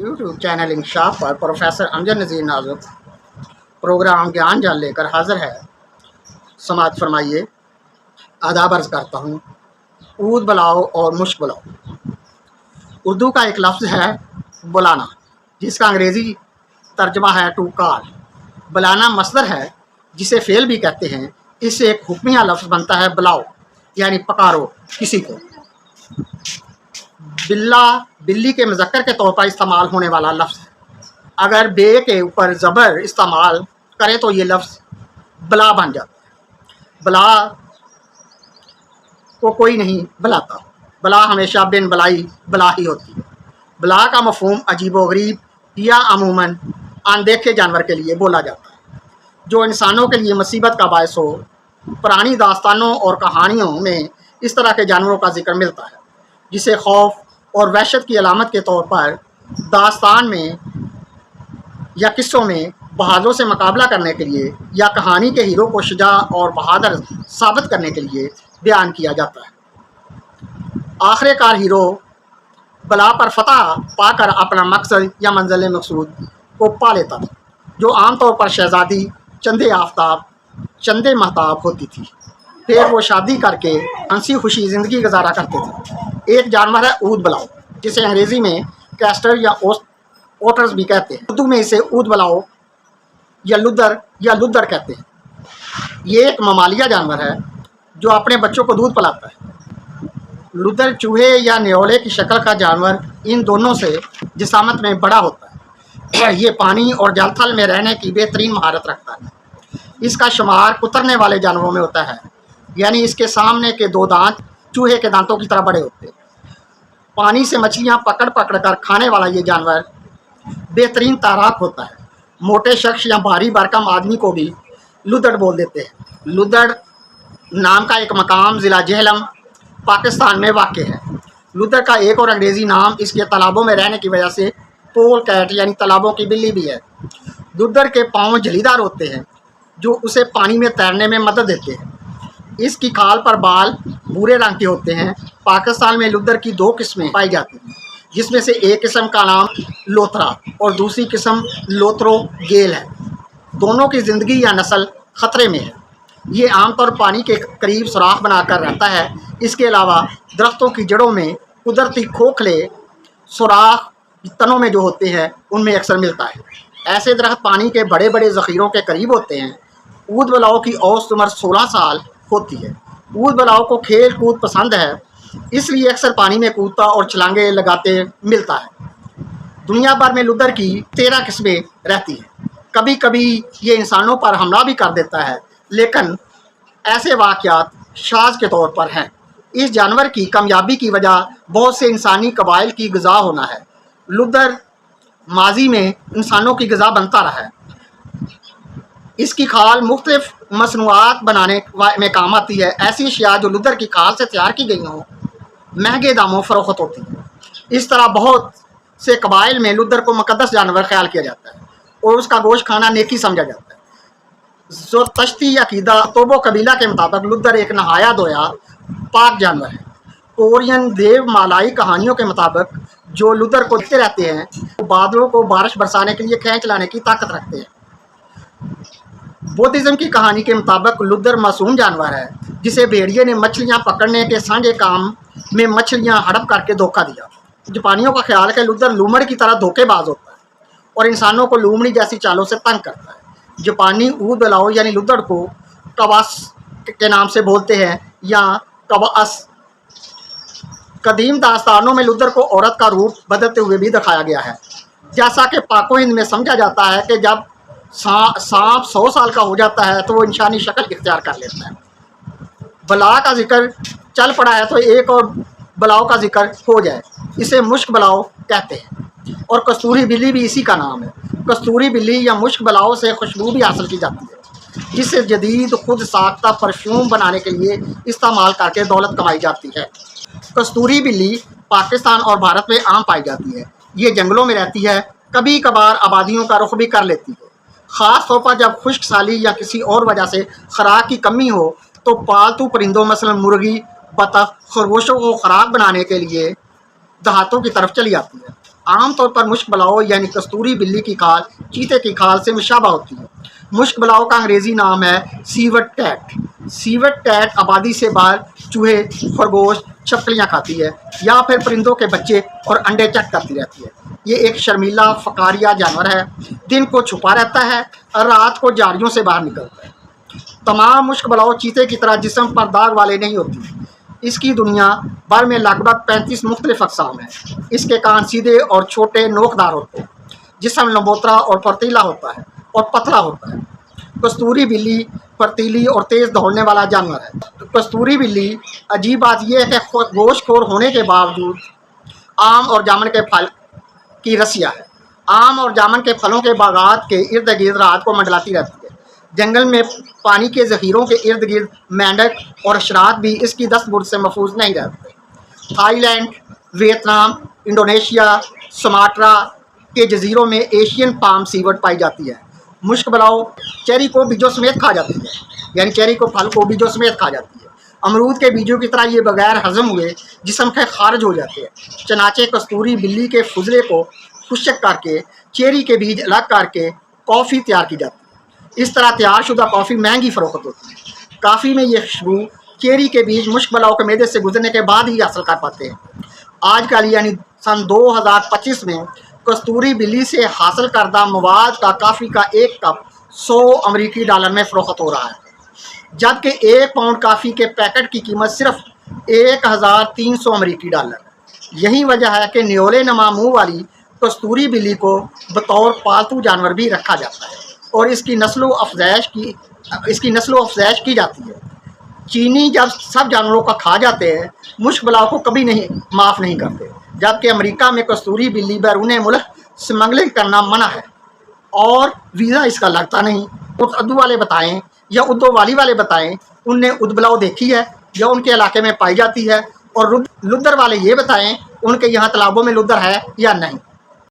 YouTube channel इंकशाफ पर professor Amjad नज़ीर नाजुक programme ज्ञान जान लेकर हाजिर है। समाअत फरमाइए। आदाब अर्ज़ करता हूँ। ऊद बुलाओ और मुश्क बुलाओ उर्दू का एक लफ्ज़ है बुलाना, जिसका अंग्रेज़ी तर्जमा है टू कॉल। बुलाना मसदर है जिसे फ़ेल भी कहते हैं। इससे एक हुक्मिया लफ्ज़ बनता है बुलाओ, यानी पकारो किसी को। बिल्ला बिल्ली के मुज़क्कर के तौर पर इस्तेमाल होने वाला लफ्ज़ है। अगर बे के ऊपर ज़बर इस्तेमाल करें तो ये लफ्ज़ बला बन जाता है। बला को कोई नहीं बुलाता। बला हमेशा बिन बलाई बला ही होती है। बला का मफ़हूम अजीबोगरीब या अमूमन अनदेखे जानवर के लिए बोला जाता है जो इंसानों के लिए मुसीबत का बायस हो। पुरानी दास्तानों और कहानियों में इस तरह के जानवरों का जिक्र मिलता है जिसे खौफ और वहशत की अलामत के तौर पर दास्तान में या किस्सों में बहादुरों से मुकाबला करने के लिए या कहानी के हीरो को शुजा और बहादुर साबित करने के लिए बयान किया जाता है। आखिरकार हीरो बला पर फतह पाकर अपना मकसद या मंजिल मकसूद को पा लेता था, जो आमतौर पर शहजादी चंदे आफ्ताब चंदे महताब होती थी। फिर वो शादी करके हंसी खुशी ज़िंदगी गुजारा करते थे। एक जानवर है ऊद बुलाओ, जिसे अंग्रेज़ी में कैस्टर या ओटर्स भी कहते हैं। उर्दू में इसे ऊद बुलाओ या लुदर कहते हैं। ये एक ममालिया जानवर है जो अपने बच्चों को दूध पिलाता है। लुदर चूहे या न्योले की शक्ल का जानवर इन दोनों से जिसामत में बड़ा होता है। ये पानी और जलथल में रहने की बेहतरीन महारत रखता है। इसका शुमार कुतरने वाले जानवरों में होता है, यानी इसके सामने के दो दांत चूहे के दांतों की तरह बड़े होते हैं। पानी से मछलियां पकड़ पकड़ कर खाने वाला ये जानवर बेहतरीन तैराक होता है। मोटे शख्स या भारी भरकम आदमी को भी लुदड़ बोल देते हैं। लुदड़ नाम का एक मकाम ज़िला जेहलम पाकिस्तान में वाक़ है। लुदड़ का एक और अंग्रेज़ी नाम इसके तालाबों में रहने की वजह से पोल कैट यानी तालाबों की बिल्ली भी है। लुदड़ के पाँव झलीदार होते हैं जो उसे पानी में तैरने में मदद देते हैं। इसकी खाल पर बाल भूरे रंग के होते हैं। पाकिस्तान में लुदड़ की दो किस्में पाई जाती हैं, जिसमें से एक किस्म का नाम लोथरा और दूसरी किस्म लोथरो गेल है। दोनों की ज़िंदगी या नस्ल ख़तरे में है। ये आमतौर पानी के करीब सुराख बनाकर रहता है। इसके अलावा दरख्तों की जड़ों में कुदरती खोखले सुराख तनों में जो होते हैं उनमें अक्सर मिलता है। ऐसे दरख्त पानी के बड़े बड़े ज़ख़ीरों के करीब होते हैं। ऊद बुलाओ की औसत उम्र 16 साल होती है। ऊद बुलाओ को खेल कूद पसंद है, इसलिए अक्सर पानी में कूदता और छलांगे लगाते मिलता है। दुनिया भर में लुदड़ की 13 किस्में रहती हैं। कभी कभी ये इंसानों पर हमला भी कर देता है, लेकिन ऐसे वाक़यात शाज़ के तौर पर हैं। इस जानवर की कामयाबी की वजह बहुत से इंसानी कबाइल की ग़िज़ा होना है। लुदड़ माजी में इंसानों की ग़िज़ा बनता रहा है। इसकी खाल मुख्तलिफ मसनूआत बनाने में काम आती है। ऐसी अशिया जो लुदड़ की खाल से तैयार की गई हों महंगे दामों फ़रोख्त होती हैं। इस तरह बहुत से कबाइल में लुदड़ को मुक़द्दस जानवर ख्याल किया जाता है और उसका गोश्त खाना नेकी समझा जाता है। जो तश्ती अकीदा तोबो कबीला के मुताबिक लुदड़ एक नहाया धोया पाक जानवर है। कोरियन देव मालाई कहानियों के मुताबिक जो लुदड़ को देखते रहते हैं वो बादलों को बारिश बरसाने के लिए खींच लाने की ताकत रखते हैं। बुद्धिज़्म की कहानी के मुताबिक लुदड़ मासूम जानवर है जिसे भेड़िए ने मछलियां पकड़ने के सांझे काम में मछलियां हड़प करके धोखा दिया। जापानियों का ख्याल है कि लुदड़ लूमड़ की तरह धोखेबाज होता है और इंसानों को लूमड़ी जैसी चालों से तंग करता है। जापानी ऊद बुलाओ यानी लुदड़ को कवास के नाम से बोलते हैं या कवास। कदीम दास्तानों में लुदड़ को औरत का रूप बदलते हुए भी दिखाया गया है। जैसा कि पाको हिंद में समझा जाता है कि जब सांप 100 साल का हो जाता है तो वो इंसानी शक्ल इख्तियार कर लेता है। बला का जिक्र चल पड़ा है तो एक और बलाओ का जिक्र हो जाए, इसे मुश्क बलाओ कहते हैं और कस्तूरी बिल्ली भी इसी का नाम है। कस्तूरी बिल्ली या मुश्क बलाओ से खुशबू भी हासिल की जाती है, जिससे जदीद खुद साख्ता परफ्यूम बनाने के लिए इस्तेमाल करके दौलत कमाई जाती है। कस्तूरी बिल्ली पाकिस्तान और भारत में आम पाई जाती है। ये जंगलों में रहती है, कभी कभार आबादियों का रुख भी कर लेती है। ख़ास तौर पर जब खुश्क साली या किसी और वजह से खुराक की कमी हो तो पालतू परिंदों मसलन मुर्गी, बतख, खरगोशों को खुराक बनाने के लिए देहातों की तरफ चली आती है। عام طور پر مشک بلاؤ یعنی کستوری بلی کی کھال چیتے کی کھال سے مشابہ ہوتی ہے۔ مشک بلاؤ کا انگریزی نام ہے سیوٹ کیٹ۔ سیوٹ کیٹ آبادی سے باہر چوہے، خرگوش، چھپکلیاں کھاتی ہے یا پھر پرندوں کے بچے اور انڈے چٹ کرتی رہتی ہے۔ یہ ایک شرمیلا فقاریہ جانور ہے، دن کو چھپا رہتا ہے اور رات کو جھاڑیوں سے باہر نکلتا ہے۔ تمام مشک بلاؤ چیتے کی طرح جسم پر داغ والے نہیں ہوتی۔ اس کی دنیا بھر میں لگ بھگ 35 مختلف اقسام ہیں۔ اس کے کان سیدھے اور چھوٹے نوکدار ہوتے ہیں، جسم لمبوترا اور پھرتیلا ہوتا ہے اور پتلا ہوتا ہے۔ کستوری بلی پھرتیلی اور تیز دوڑنے والا جانور ہے۔ کستوری بلی عجیب بات یہ ہے کہ گوشت خور ہونے کے باوجود آم اور جامن کے پھل کی رسیا ہے۔ آم اور جامن کے پھلوں کے باغات کے ارد گرد رات کو منڈلاتی رہتی ہے۔ جنگل میں پانی کے ذخیروں کے ارد گرد مینڈک اور حشرات بھی اس کی دست برد سے محفوظ نہیں رہتے۔ Thailand, Vietnam, Indonesia, Sumatra کے جزیروں میں ایشین پام سیوٹ پائی جاتی ہے۔ مشک بلاؤ چیری کو بیجوں سمیت کھا جاتی ہے، یعنی چیری کو پھل کو بیجوں سمیت کھا جاتی ہے۔ امرود کے بیجوں کی طرح یہ بغیر ہضم ہوئے جسم سے خارج ہو جاتے ہیں۔ چنانچہ کستوری بلی کے فضلے کو خشک کر کے چیری کے بیج الگ کر کے کافی تیار کی جاتی ہے۔ اس طرح تیار شدہ کافی مہنگی فروخت ہوتی ہے۔ کافی میں یہ خوشبو چیری کے بیج مشک بلاؤ کے معدے سے گزرنے کے بعد ہی حاصل کر پاتے ہیں۔ آج کل یعنی سن 2025 میں کستوری بلی سے حاصل کردہ مواد کا کافی کا ایک کپ 100 امریکی ڈالر میں فروخت ہو رہا ہے، جبکہ 1 پاؤنڈ کافی کے پیکٹ کی قیمت صرف 1300 امریکی ڈالر ہے۔ یہی وجہ ہے کہ نیولے نما منہ والی کستوری بلی کو بطور پالتو جانور بھی رکھا جاتا ہے اور اس کی نسل و افزائش کی جاتی ہے۔ چینی جب سب جانوروں کا کھا جاتے ہیں، مشک بلاؤ کو کبھی نہیں معاف نہیں کرتے، جبکہ امریکہ میں کستوری بلی بیرون ملک سمگلنگ کرنا منع ہے اور ویزا اس کا لگتا نہیں۔ اردو والے بتائیں یا اردو والی والے بتائیں ان نے اد بلاؤ دیکھی ہے یا ان کے علاقے میں پائی جاتی ہے، اور لدر والے یہ بتائیں ان کے یہاں تالابوں میں لدر ہے یا نہیں۔